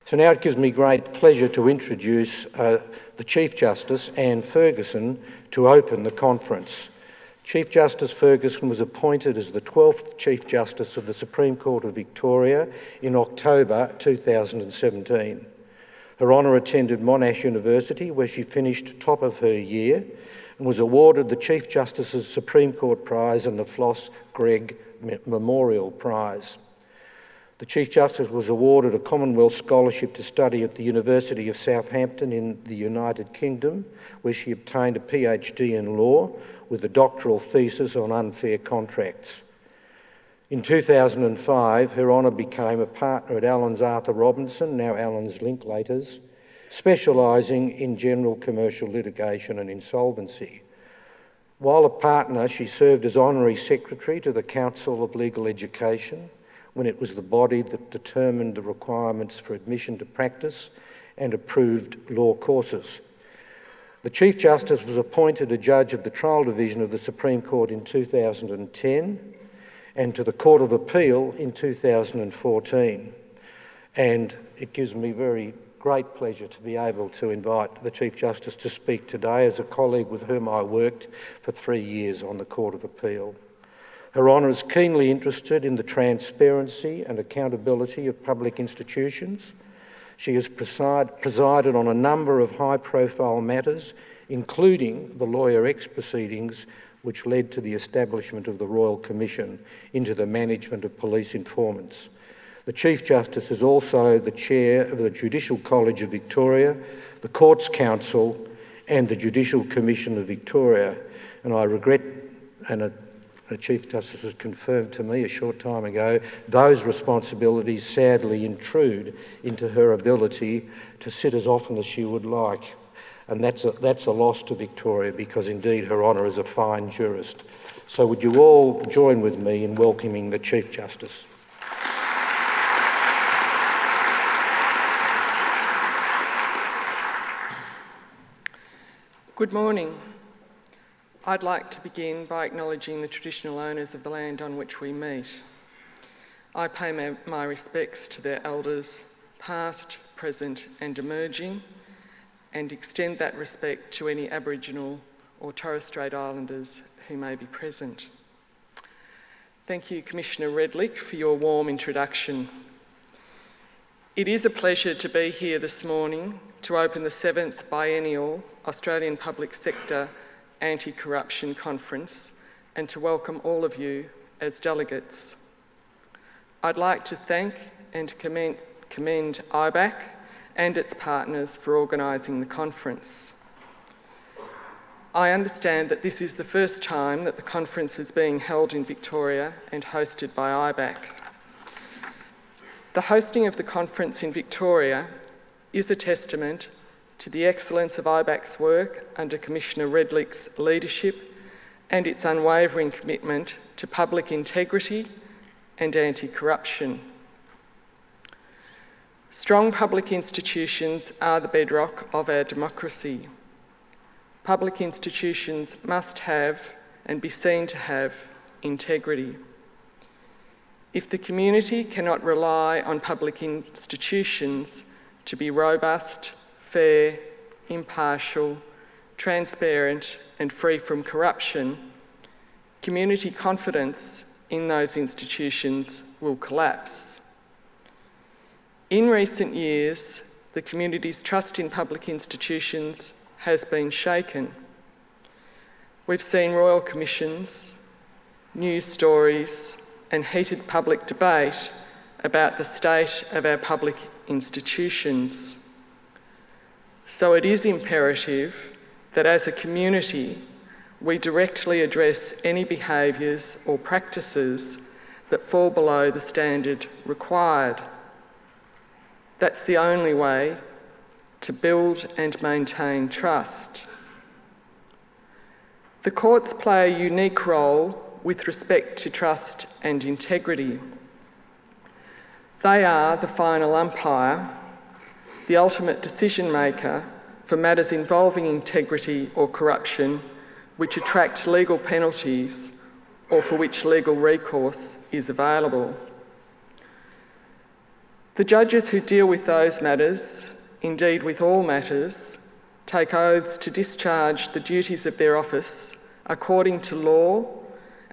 So now it gives me great pleasure to introduce the Chief Justice, Anne Ferguson, to open the conference. Chief Justice Ferguson was appointed as the 12th Chief Justice of the Supreme Court of Victoria in October 2017. Her Honour attended Monash University, where she finished top of her year and was awarded the Chief Justice's Supreme Court Prize and the Floss Gregg Memorial Prize. The Chief Justice was awarded a Commonwealth Scholarship to study at the University of Southampton in the United Kingdom, where she obtained a PhD in law with a doctoral thesis on unfair contracts. In 2005, Her Honour became a partner at Allens Arthur Robinson, now Allens Linklaters, specialising in general commercial litigation and insolvency. While a partner, she served as Honorary Secretary to the Council of Legal Education, when it was the body that determined the requirements for admission to practice and approved law courses. The Chief Justice was appointed a judge of the Trial Division of the Supreme Court in 2010 and to the Court of Appeal in 2014. And it gives me very great pleasure to be able to invite the Chief Justice to speak today as a colleague with whom I worked for 3 years on the Court of Appeal. Her Honour is keenly interested in the transparency and accountability of public institutions. She has presided on a number of high-profile matters, including the Lawyer X proceedings, which led to the establishment of the Royal Commission into the management of police informants. The Chief Justice is also the Chair of the Judicial College of Victoria, the Courts Council, and the Judicial Commission of Victoria. And I regret, and the Chief Justice has confirmed to me a short time ago, those responsibilities sadly intrude into her ability to sit as often as she would like. And that's a loss to Victoria, because indeed Her Honour is a fine jurist. So would you all join with me in welcoming the Chief Justice? Good morning. I'd like to begin by acknowledging the traditional owners of the land on which we meet. I pay my respects to their elders, past, present and emerging, and extend that respect to any Aboriginal or Torres Strait Islanders who may be present. Thank you, Commissioner Redlich, for your warm introduction. It is a pleasure to be here this morning to open the 7th Biennial Australian Public Sector Anti-Corruption Conference and to welcome all of you as delegates. I'd like to thank and commend IBAC and its partners for organising the conference. I understand that this is the first time that the conference is being held in Victoria and hosted by IBAC. The hosting of the conference in Victoria is a testament to the excellence of IBAC's work under Commissioner Redlich's leadership and its unwavering commitment to public integrity and anti-corruption. Strong public institutions are the bedrock of our democracy. Public institutions must have and be seen to have integrity. If the community cannot rely on public institutions to be robust, fair, impartial, transparent and free from corruption, community confidence in those institutions will collapse. In recent years, the community's trust in public institutions has been shaken. We've seen royal commissions, news stories and heated public debate about the state of our public institutions. So it is imperative that as a community, we directly address any behaviours or practices that fall below the standard required. That's the only way to build and maintain trust. The courts play a unique role with respect to trust and integrity. They are the final umpire, the ultimate decision maker for matters involving integrity or corruption which attract legal penalties or for which legal recourse is available. The judges who deal with those matters, indeed with all matters, take oaths to discharge the duties of their office according to law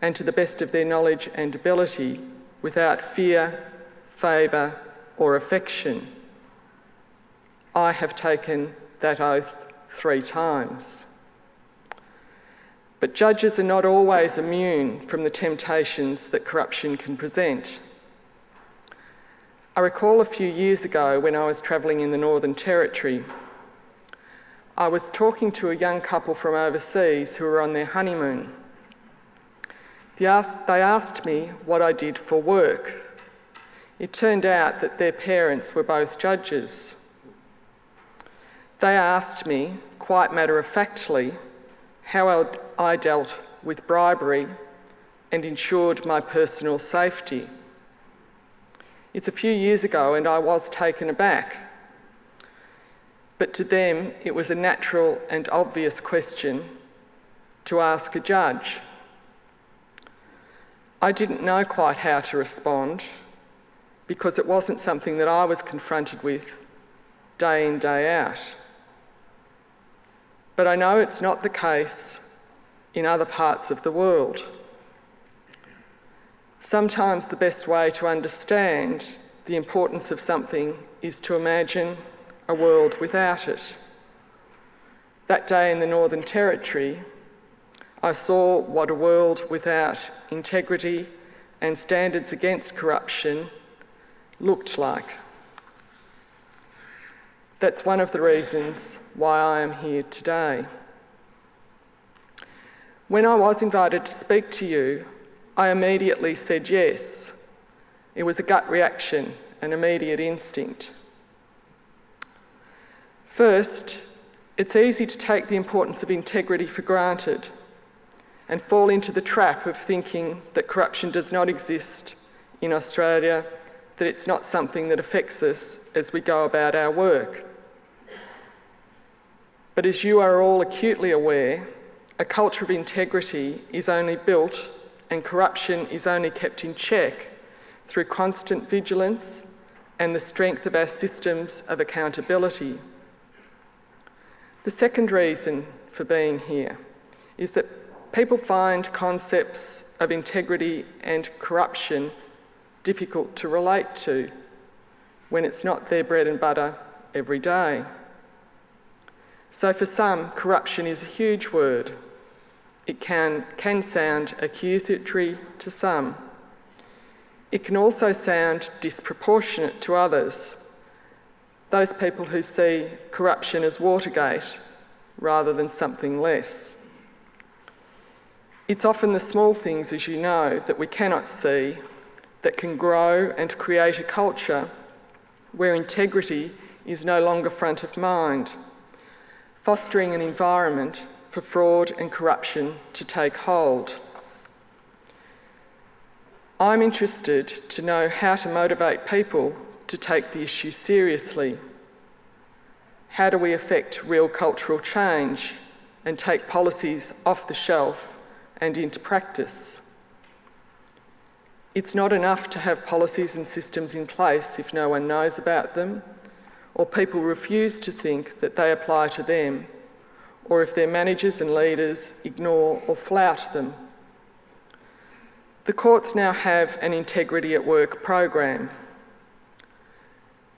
and to the best of their knowledge and ability, without fear, favour or affection. I have taken that oath 3 times. But judges are not always immune from the temptations that corruption can present. I recall a few years ago when I was travelling in the Northern Territory, I was talking to a young couple from overseas who were on their honeymoon. They asked me what I did for work. It turned out that their parents were both judges. They asked me, quite matter-of-factly, how I dealt with bribery and ensured my personal safety. It's a few years ago and I was taken aback. But to them, it was a natural and obvious question to ask a judge. I didn't know quite how to respond because it wasn't something that I was confronted with day in, day out. But I know it's not the case in other parts of the world. Sometimes the best way to understand the importance of something is to imagine a world without it. That day in the Northern Territory, I saw what a world without integrity and standards against corruption looked like. That's one of the reasons why I am here today. When I was invited to speak to you, I immediately said yes. It was a gut reaction, an immediate instinct. First, it's easy to take the importance of integrity for granted and fall into the trap of thinking that corruption does not exist in Australia, that it's not something that affects us as we go about our work. But as you are all acutely aware, a culture of integrity is only built and corruption is only kept in check through constant vigilance and the strength of our systems of accountability. The second reason for being here is that people find concepts of integrity and corruption difficult to relate to when it's not their bread and butter every day. So for some, corruption is a huge word. It can sound accusatory to some. It can also sound disproportionate to others, those people who see corruption as Watergate rather than something less. It's often the small things, as you know, that we cannot see that can grow and create a culture where integrity is no longer front of mind, fostering an environment for fraud and corruption to take hold. I'm interested to know how to motivate people to take the issue seriously. How do we effect real cultural change and take policies off the shelf and into practice? It's not enough to have policies and systems in place if no one knows about them, or people refuse to think that they apply to them, or if their managers and leaders ignore or flout them. The courts now have an Integrity at Work program.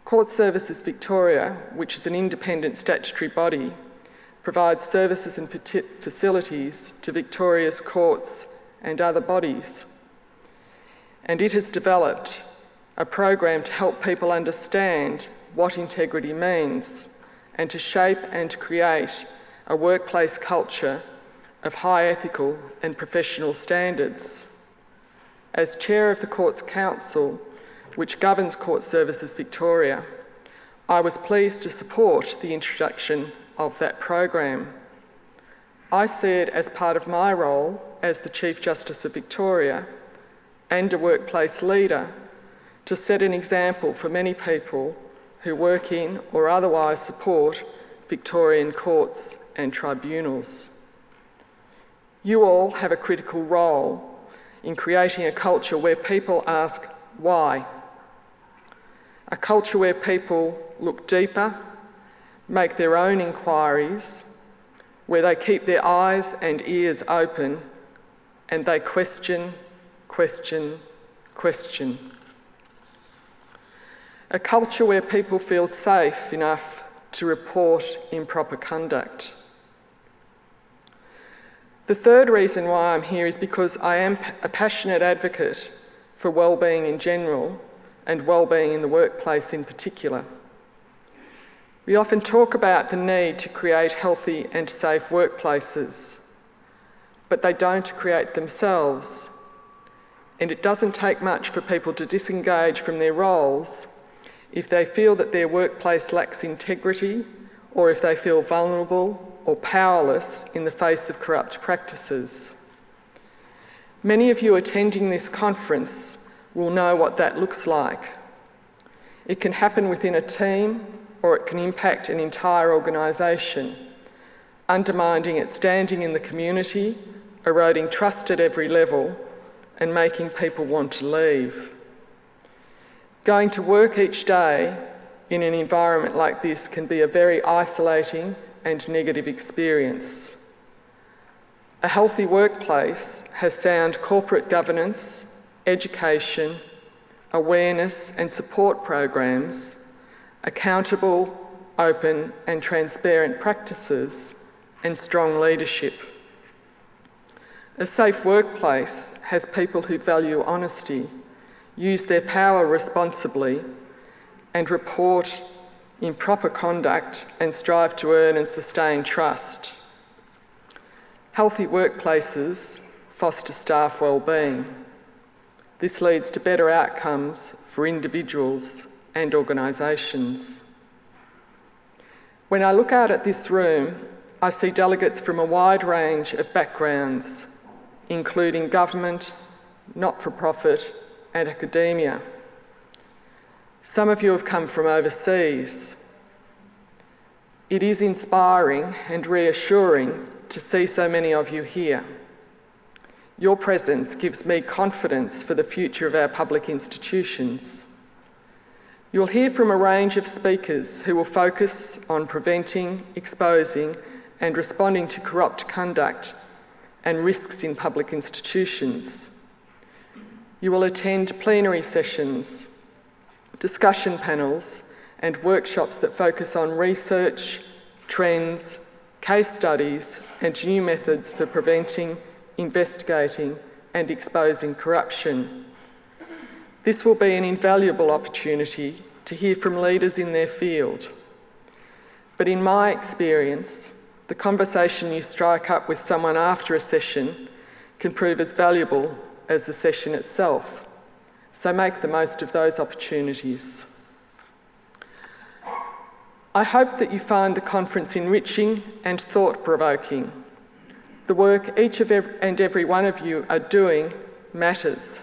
Court Services Victoria, which is an independent statutory body, provides services and facilities to Victoria's courts and other bodies. And it has developed a program to help people understand what integrity means and to shape and create a workplace culture of high ethical and professional standards. As Chair of the Courts Council, which governs Court Services Victoria, I was pleased to support the introduction of that program. I see it as part of my role as the Chief Justice of Victoria and a workplace leader to set an example for many people who work in or otherwise support Victorian courts and tribunals. You all have a critical role in creating a culture where people ask why. a culture where people look deeper, make their own inquiries, where they keep their eyes and ears open, and they question, question, question. A culture where people feel safe enough to report improper conduct. The third reason why I'm here is because I am a passionate advocate for wellbeing in general and wellbeing in the workplace in particular. We often talk about the need to create healthy and safe workplaces, but they don't create themselves. And it doesn't take much for people to disengage from their roles if they feel that their workplace lacks integrity, or if they feel vulnerable or powerless in the face of corrupt practices. Many of you attending this conference will know what that looks like. It can happen within a team, or it can impact an entire organisation, undermining its standing in the community, eroding trust at every level, and making people want to leave. Going to work each day in an environment like this can be a very isolating and negative experience. A healthy workplace has sound corporate governance, education, awareness and support programs, accountable, open and transparent practices, and strong leadership. A safe workplace has people who value honesty, use their power responsibly, and report improper conduct and strive to earn and sustain trust. Healthy workplaces foster staff wellbeing. This leads to better outcomes for individuals and organisations. When I look out at this room, I see delegates from a wide range of backgrounds, including government, not-for-profit, and academia. Some of you have come from overseas. It is inspiring and reassuring to see so many of you here. Your presence gives me confidence for the future of our public institutions. You'll hear from a range of speakers who will focus on preventing, exposing, and responding to corrupt conduct and risks in public institutions. You will attend plenary sessions, discussion panels, and workshops that focus on research, trends, case studies, and new methods for preventing, investigating, and exposing corruption. This will be an invaluable opportunity to hear from leaders in their field. But in my experience, the conversation you strike up with someone after a session can prove as valuable as the session itself. So make the most of those opportunities. I hope that you find the conference enriching and thought-provoking. The work each and every one of you are doing matters.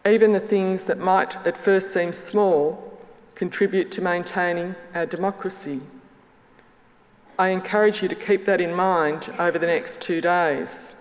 Even the things that might at first seem small contribute to maintaining our democracy. I encourage you to keep that in mind over the next 2 days.